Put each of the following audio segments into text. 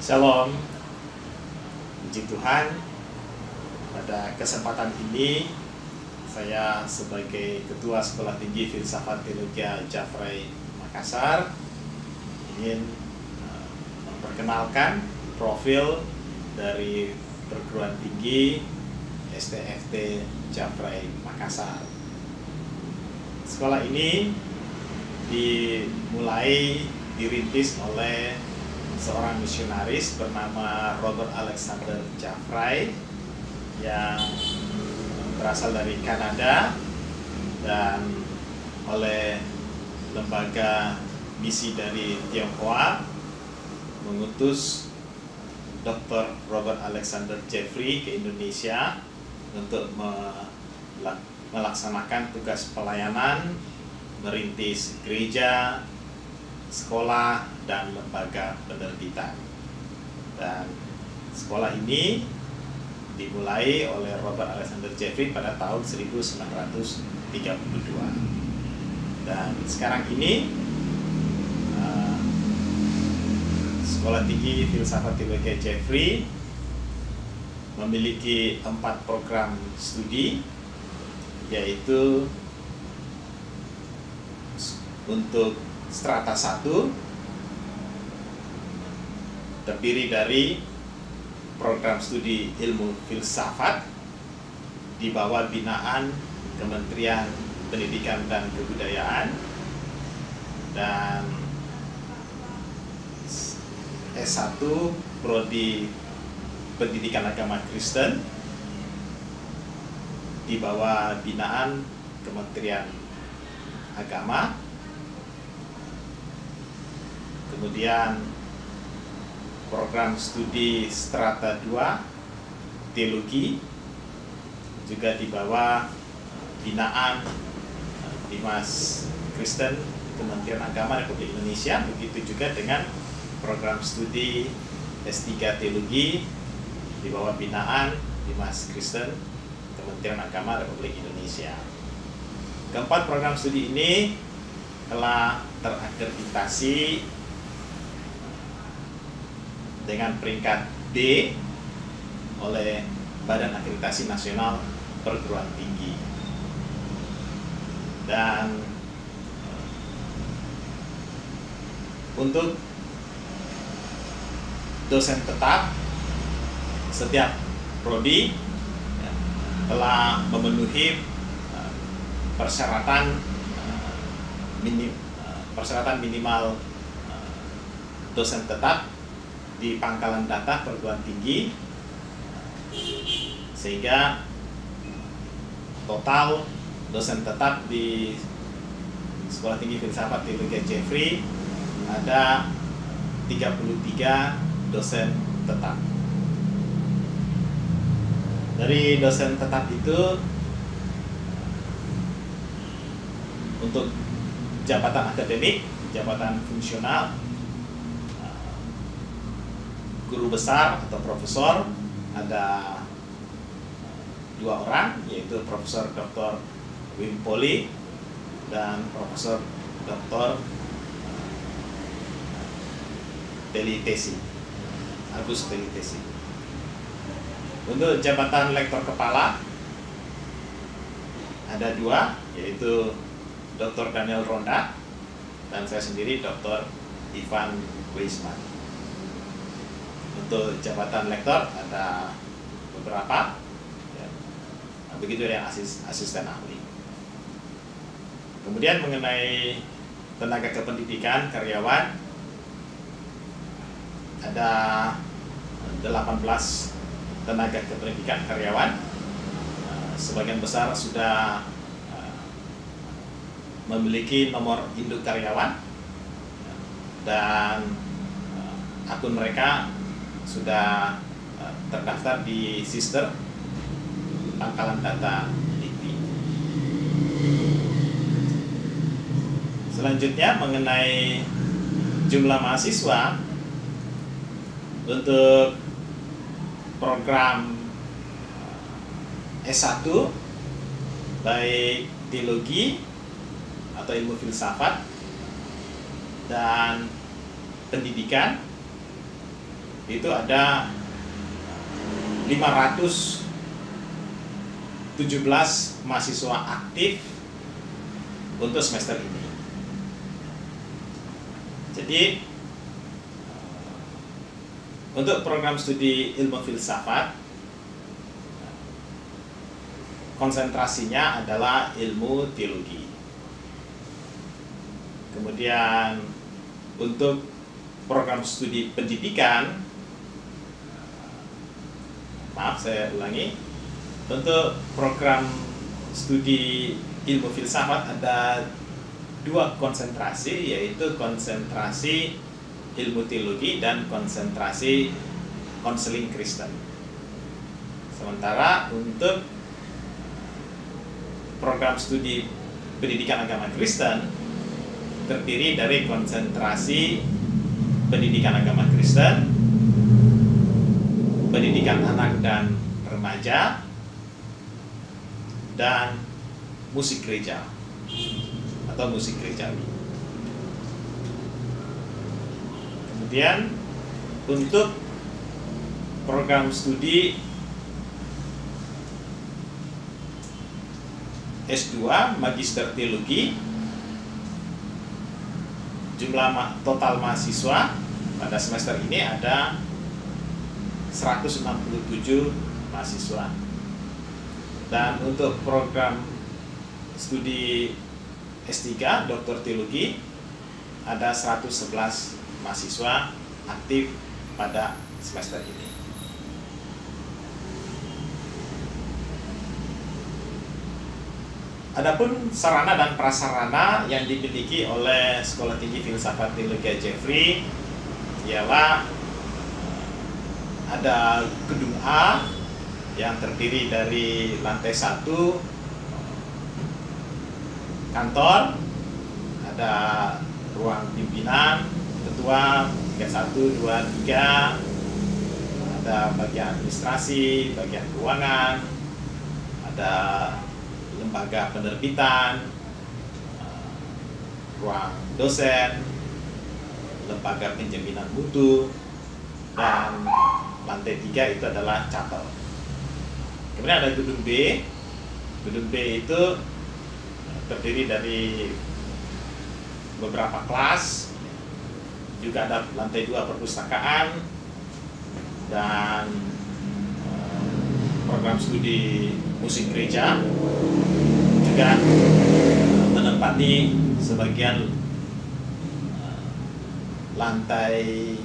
Shalom, puji Tuhan. Pada kesempatan ini saya sebagai Ketua Sekolah Tinggi Filsafat Teologi Jafrai Makassar ingin memperkenalkan profil dari perguruan tinggi STFT Jafrai Makassar. Sekolah ini dirintis oleh seorang misionaris bernama Robert Alexander Jafrai yang berasal dari Kanada dan oleh lembaga misi dari Tionghoa mengutus Dr. Robert Alexander Jeffrey ke Indonesia untuk melaksanakan tugas pelayanan, merintis gereja, sekolah, dan lembaga penerbitan. Dan sekolah ini dimulai oleh Robert Alexander Jeffrey pada tahun 1932. Dan sekarang ini Sekolah Tinggi Filsafat Teologi Jeffrey memiliki 4 program studi, yaitu untuk strata 1 terdiri dari program studi ilmu filsafat di bawah binaan Kementerian Pendidikan dan Kebudayaan, dan S1 prodi Pendidikan Agama Kristen di bawah binaan Kementerian Agama. Kemudian program studi strata 2 teologi juga di bawah binaan Dimas Kristen Kementerian Agama Republik Indonesia. Begitu juga dengan program studi S3 teologi di bawah binaan Dimas Kristen Kementerian Agama Republik Indonesia. Keempat program studi ini telah terakreditasi dengan peringkat D oleh Badan Akreditasi Nasional Perguruan Tinggi. Dan untuk dosen tetap, setiap prodi telah memenuhi persyaratan minimal dosen tetap di Pangkalan Data Perguruan Tinggi, sehingga total dosen tetap di Sekolah Tinggi Filsafat Teologi Jeffrey ada 33 dosen tetap. Dari dosen tetap itu, untuk jabatan akademik, jabatan fungsional, guru besar atau profesor ada 2 orang, yaitu Profesor Dr. Wim Poli dan Profesor Dr. Agus Telitesi. Untuk jabatan lektor kepala ada 2, yaitu Dr. Daniel Ronda dan saya sendiri Dr. Ivan Weisman. Untuk jabatan lektor ada beberapa, ya. Begitu yang asisten ahli. Kemudian mengenai tenaga kependidikan karyawan ada 18 tenaga kependidikan karyawan. Sebagian besar sudah memiliki nomor induk karyawan dan akun mereka sudah terdaftar di Sister Pangkalan Data LIPI. Selanjutnya mengenai jumlah mahasiswa untuk program S1 baik teologi atau ilmu filsafat dan pendidikan itu ada 517 mahasiswa aktif untuk semester ini. Jadi untuk program studi ilmu filsafat konsentrasinya adalah ilmu teologi. Kemudian untuk program studi pendidikan, maaf saya ulangi, untuk program studi ilmu filsafat ada 2 konsentrasi, yaitu konsentrasi ilmu teologi dan konsentrasi konseling Kristen. Sementara untuk program studi pendidikan agama Kristen terdiri dari konsentrasi pendidikan agama Kristen, pendidikan anak dan remaja, dan musik gereja atau musik gerejawi. Kemudian untuk program studi S2 Magister Teologi, jumlah total mahasiswa pada semester ini ada 167 mahasiswa. Dan untuk program studi S3 Doktor Teologi ada 111 mahasiswa aktif pada semester ini. Adapun sarana dan prasarana yang dimiliki oleh Sekolah Tinggi Filsafat Teologi Jeffrey ialah ada gedung A yang terdiri dari lantai 1 kantor, ada ruang pimpinan, ketua, tingkat 1, 2, 3, ada bagian administrasi, bagian keuangan, ada lembaga penerbitan, ruang dosen, lembaga penjaminan mutu, dan lantai 3 itu adalah chapel. Kemudian ada gedung B. Gedung B itu terdiri dari beberapa kelas, juga ada lantai 2 perpustakaan, dan program studi musik gereja juga menempati sebagian lantai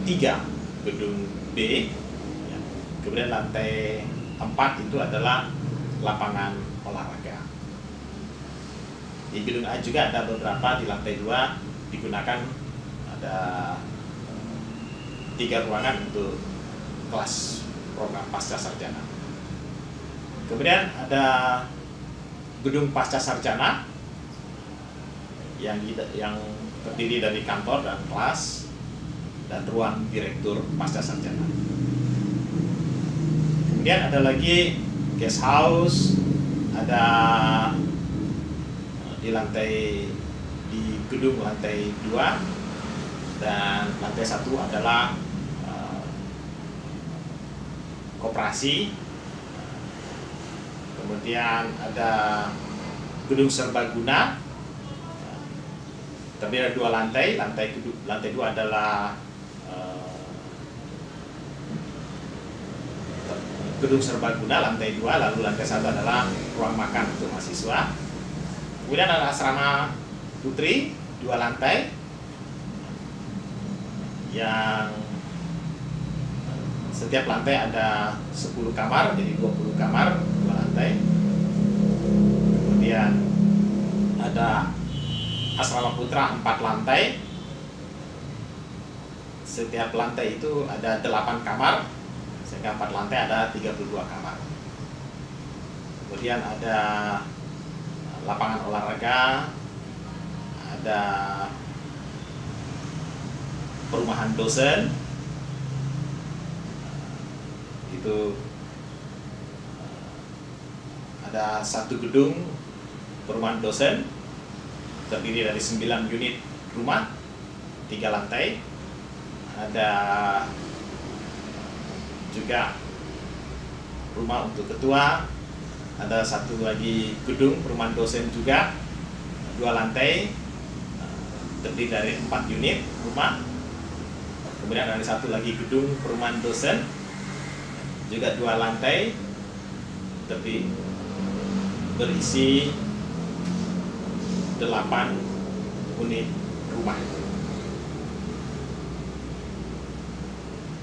3 gedung B. Kemudian lantai 4 itu adalah lapangan olahraga. Di gedung A juga ada beberapa, di lantai 2 digunakan ada 3 ruangan untuk kelas program pasca sarjana. Kemudian ada gedung pasca sarjana yang terdiri dari kantor dan kelas dan ruang direktur pasca sarjana. Kemudian ada lagi guest house, ada di gedung lantai 2, dan lantai 1 adalah koperasi. Kemudian ada gedung serbaguna, terdiri dari 2 lantai. Lantai 2 adalah gedung serbaguna, lantai 2, lalu lantai 1 adalah ruang makan untuk mahasiswa. Kemudian ada asrama putri 2 lantai yang setiap lantai ada 10 kamar, jadi 20 kamar 2 lantai. Kemudian ada asrama putra 4 lantai, setiap lantai itu ada 8 kamar, sehingga 4 lantai ada 32 kamar. Kemudian ada lapangan olahraga, ada perumahan dosen. Itu ada satu gedung perumahan dosen terdiri dari 9 unit rumah, 3 lantai. Ada juga rumah untuk ketua, ada satu lagi gedung perumahan dosen juga, 2 lantai, terdiri dari 4 unit rumah. Kemudian ada satu lagi gedung perumahan dosen, juga 2 lantai, tapi berisi 8 unit rumah.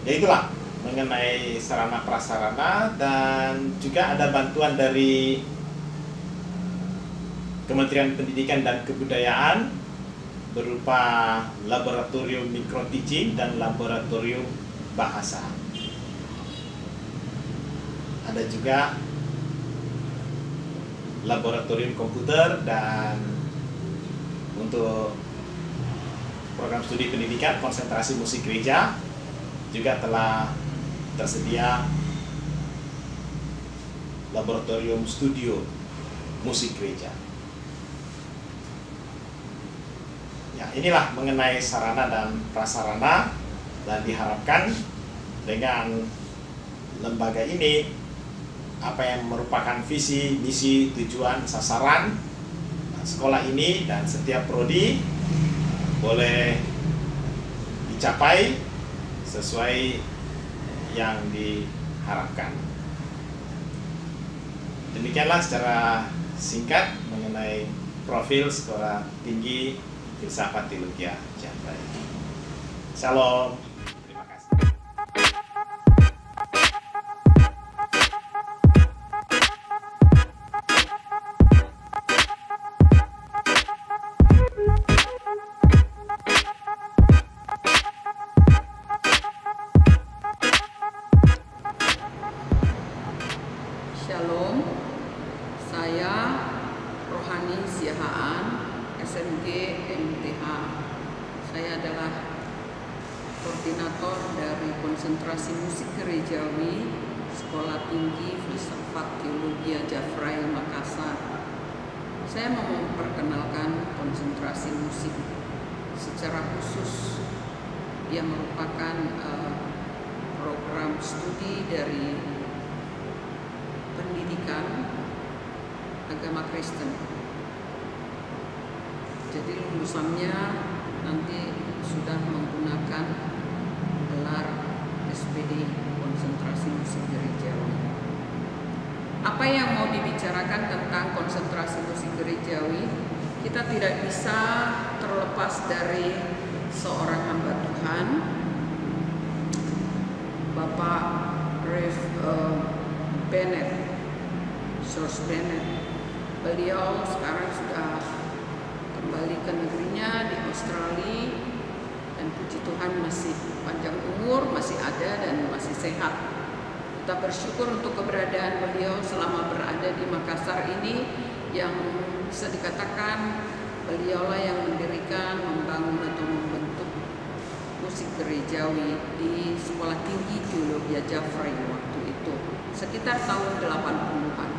Ya itulah mengenai sarana prasarana, dan juga ada bantuan dari Kementerian Pendidikan dan Kebudayaan berupa laboratorium micro teaching dan laboratorium bahasa. Ada juga laboratorium komputer, dan untuk program studi pendidikan konsentrasi musik gereja juga telah tersedia laboratorium studio musik gereja. Ya, inilah mengenai sarana dan prasarana, dan diharapkan dengan lembaga ini, apa yang merupakan visi, misi, tujuan, sasaran sekolah ini dan setiap prodi boleh dicapai sesuai yang diharapkan. Demikianlah secara singkat mengenai profil Sekolah Tinggi Filsafat Teologi Jafrai. Shalom. Terima kasih. Shalom, saya Rohani Siahaan, SMG MTH. Saya adalah koordinator dari konsentrasi musik gerejawi Sekolah Tinggi Filsafat Teologi Jafrai Makassar. Saya mau memperkenalkan konsentrasi musik secara khusus yang merupakan program studi dari pendidikan agama Kristen. Jadi lulusannya nanti sudah menggunakan gelar SPD konsentrasi musik gerejawi. Apa yang mau dibicarakan tentang konsentrasi musik gerejawi? Kita tidak bisa terlepas dari seorang hamba Tuhan, Bapak Rev Bennett, George Bennett. Beliau sekarang sudah kembali ke negerinya di Australia, dan puji Tuhan masih panjang umur, masih ada dan masih sehat. Kita bersyukur untuk keberadaan beliau selama berada di Makassar ini, yang bisa dikatakan beliaulah yang mendirikan, membangun atau membentuk musik gerejawi di Sekolah Tinggi Teologi Jafrai waktu itu, sekitar tahun 80-an.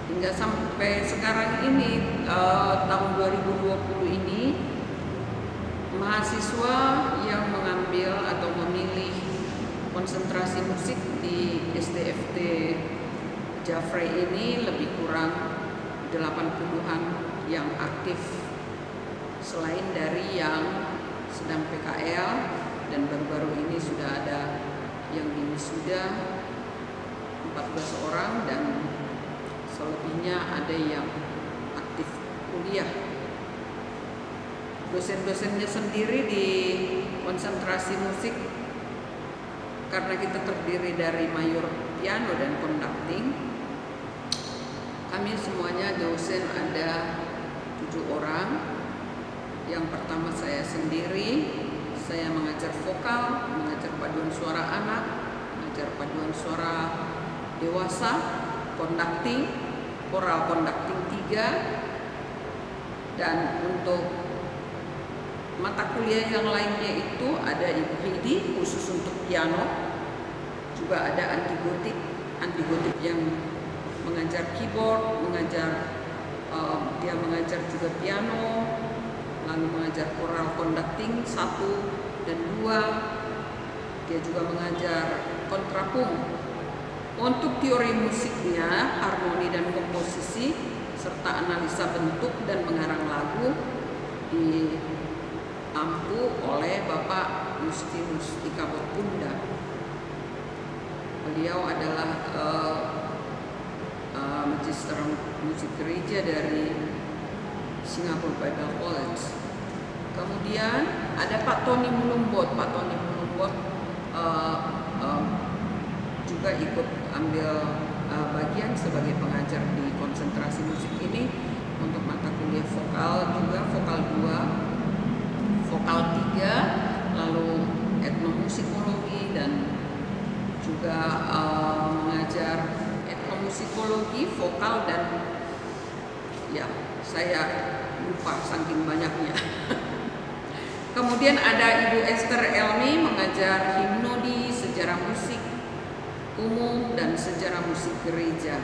Hingga sampai sekarang ini, tahun 2020 ini, mahasiswa yang mengambil atau memilih konsentrasi musik di STFT Jafrai ini lebih kurang 80-an yang aktif, selain dari yang sedang PKL, dan baru-baru ini sudah ada yang diwisuda 14 orang, dan selebihnya ada yang aktif kuliah. Dosen-dosennya sendiri di konsentrasi musik, karena kita terdiri dari mayor piano dan conducting, kami semuanya dosen ada 7 orang. Yang pertama saya sendiri, saya mengajar vokal, mengajar paduan suara anak, mengajar paduan suara dewasa, conducting, choral conducting 3, dan untuk mata kuliah yang lainnya itu ada Ibu Heidi khusus untuk piano, juga ada anti gotik yang mengajar keyboard, dia mengajar juga piano, lalu mengajar choral conducting 1 dan 2. Dia juga mengajar kontrapung. Untuk teori musiknya, harmoni dan komposisi, serta analisa bentuk dan mengarang lagu diampu oleh Bapak Justinus Ikabotbunda. Beliau adalah magister musik gereja dari Singapore Bible College. Kemudian ada Pak Tony Mulumbot. Pak Tony Mulumbot juga ikut ambil bagian sebagai pengajar di konsentrasi musik ini untuk mata kuliah vokal, juga vokal 2, vokal 3, lalu etnomusikologi, dan juga mengajar etnomusikologi, vokal, dan ya saya lupa saking banyaknya. Kemudian ada Ibu Esther Elmi mengajar himnodi, sejarah musik umum dan sejarah musik gereja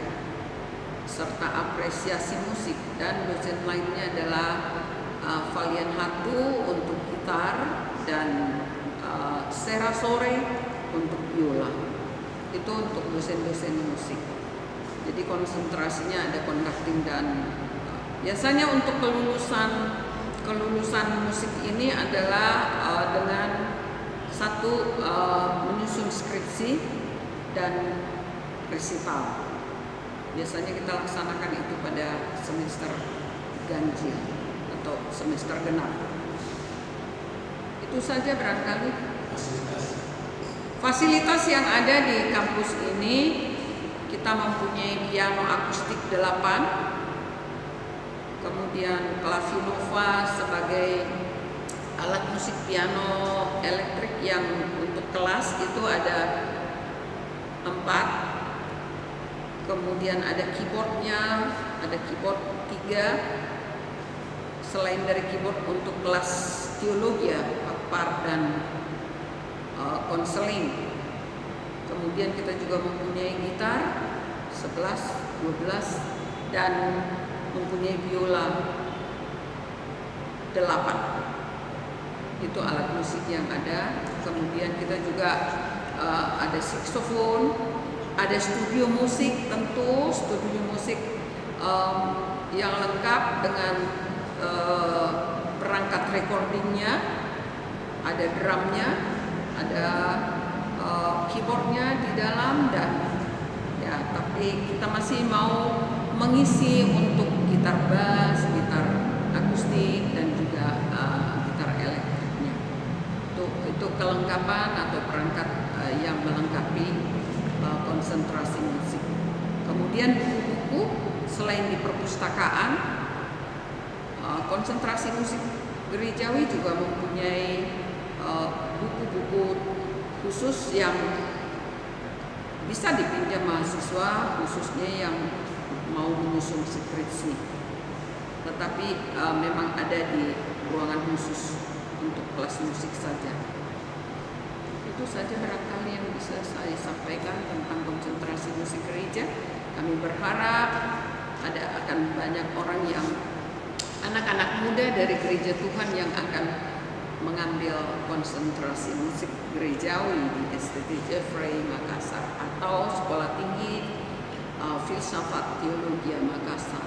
serta apresiasi musik, dan dosen lainnya adalah Valian Hatu untuk gitar dan Sera Sore untuk biola. Itu untuk dosen-dosen musik. Jadi konsentrasinya ada conducting dan biasanya untuk kelulusan musik ini adalah dengan satu menyusun skripsi dan resital. Biasanya kita laksanakan itu pada semester ganjil atau semester genap. Itu saja barangkali. Fasilitas yang ada di kampus ini, kita mempunyai piano akustik 8, kemudian clavinova sebagai alat musik piano elektrik yang untuk kelas itu ada 4, kemudian ada keyboardnya, ada keyboard 3. Selain dari keyboard untuk kelas teologi ya, par dan konseling. Kemudian kita juga mempunyai gitar 11, 12 dan mempunyai biola 8. Itu alat musik yang ada. Kemudian kita juga ada saxophone, ada studio musik, tentu studio musik yang lengkap dengan perangkat recordingnya, ada drumnya, ada keyboardnya di dalam, dan ya tapi kita masih mau mengisi untuk gitar bass, gitar akustik, dan juga gitar elektriknya. Itu kelengkapan atau perangkat yang melengkapi konsentrasi musik. Kemudian buku-buku, selain di perpustakaan, konsentrasi musik gerejawi juga mempunyai buku-buku khusus yang bisa dipinjam mahasiswa, khususnya yang mau menyusun skripsi. Tetapi memang ada di ruangan khusus untuk kelas musik saja. Itu saja barangkali yang bisa saya sampaikan tentang konsentrasi musik gereja. Kami berharap akan banyak orang yang anak-anak muda dari gereja Tuhan yang akan mengambil konsentrasi musik gerejawi di STT Jeffrey Makassar atau Sekolah Tinggi Filsafat Teologi Makassar.